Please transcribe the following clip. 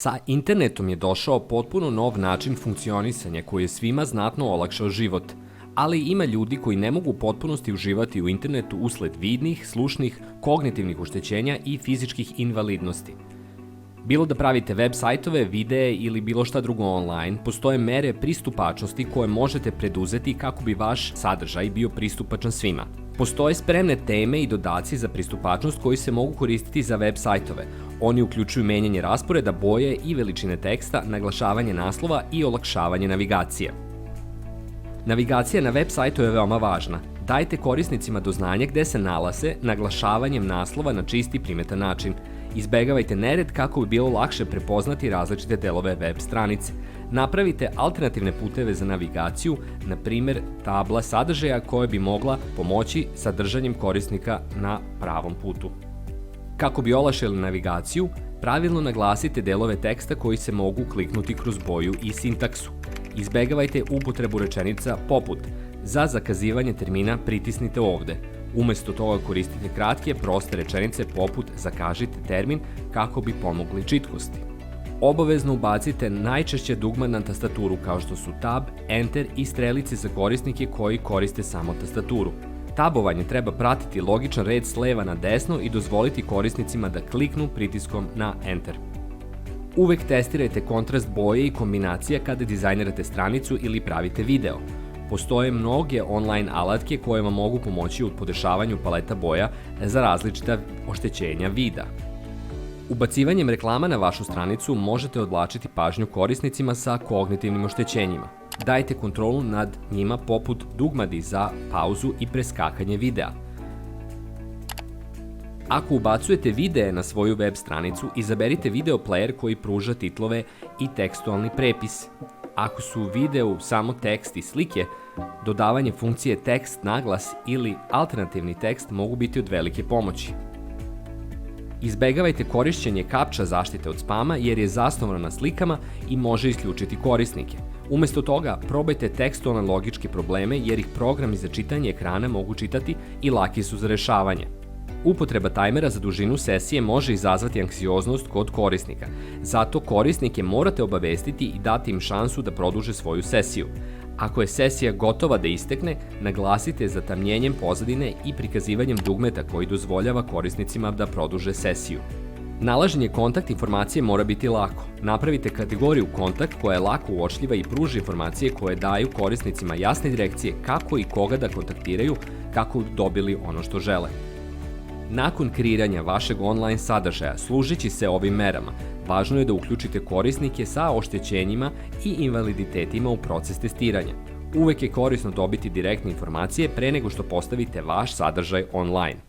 Sa internetom je došao potpuno nov način funkcionisanja koji je svima znatno olakšao život, ali ima ljudi koji ne mogu u potpunosti uživati u internetu usled vidnih, slušnih, kognitivnih oštećenja i fizičkih invalidnosti. Bilo da pravite web sajtove, videe ili bilo šta drugo online, postoje mere pristupačnosti koje možete preduzeti kako bi vaš sadržaj bio pristupačan svima. Postoje spremne teme i dodaci za pristupačnost koji se mogu koristiti za web sajtove. Oni uključuju menjanje rasporeda, boje i veličine teksta, naglašavanje naslova i olakšavanje navigacije. Navigacija na web sajtu je veoma važna. Dajte korisnicima do znanja gde se nalaze naglašavanjem naslova na čist i primetan način. Izbegavajte nered kako bi bilo lakše prepoznati različite delove web stranice. Napravite alternativne puteve za navigaciju, na primer tabla sadržaja koja bi mogla pomoći sa držanjem korisnika na pravom putu. Kako bi olakšali navigaciju, pravilno naglasite delove teksta koji se mogu kliknuti kroz boju i sintaksu. Izbegavajte upotrebu rečenica poput za zakazivanje termina pritisnite ovde. Umesto toga koristite kratke, proste rečenice poput zakažite termin kako bi pomogli čitkosti. Obavezno ubacite najčešće dugme na tastaturu kao što su Tab, Enter i strelice za korisnike koji koriste samo tastaturu. Tabovanje treba pratiti logičan red s leva na desno i dozvoliti korisnicima da kliknu pritiskom na Enter. Uvek testirajte kontrast boje i kombinacija kada dizajnirate stranicu ili pravite video. Postoje mnoge online alatke koje vam mogu pomoći u podešavanju paleta boja za različita oštećenja vida. Ubacivanjem reklama na vašu stranicu možete odvlačiti pažnju korisnicima sa kognitivnim oštećenjima. Dajte kontrolu nad njima poput dugmadi za pauzu i preskakanje videa. Ako ubacujete videe na svoju web stranicu, izaberite video player koji pruža titlove i tekstualni prepis. Ako su u videu samo tekst i slike, dodavanje funkcije tekst, naglas ili alternativni tekst mogu biti od velike pomoći. Izbegavajte korišćenje kapča zaštite od spama jer je zasnovano na slikama i može isključiti korisnike. Umesto toga, probajte tekstualne logičke probleme jer ih programi za čitanje ekrana mogu čitati i laki su za rešavanje. Upotreba tajmera za dužinu sesije može izazvati anksioznost kod korisnika. Zato korisnike morate obavestiti i dati im šansu da produže svoju sesiju. Ako je sesija gotova da istekne, naglasite zatamnjenjem pozadine i prikazivanjem dugmeta koji dozvoljava korisnicima da produže sesiju. Nalaženje kontakt informacije mora biti lako. Napravite kategoriju kontakt koja je lako uočljiva i pruži informacije koje daju korisnicima jasne direkcije kako i koga da kontaktiraju kako bi dobili ono što žele. Nakon kreiranja vašeg online sadržaja, služeći se ovim merama, važno je da uključite korisnike sa oštećenjima i invaliditetima u proces testiranja. Uvek je korisno dobiti direktne informacije pre nego što postavite vaš sadržaj online.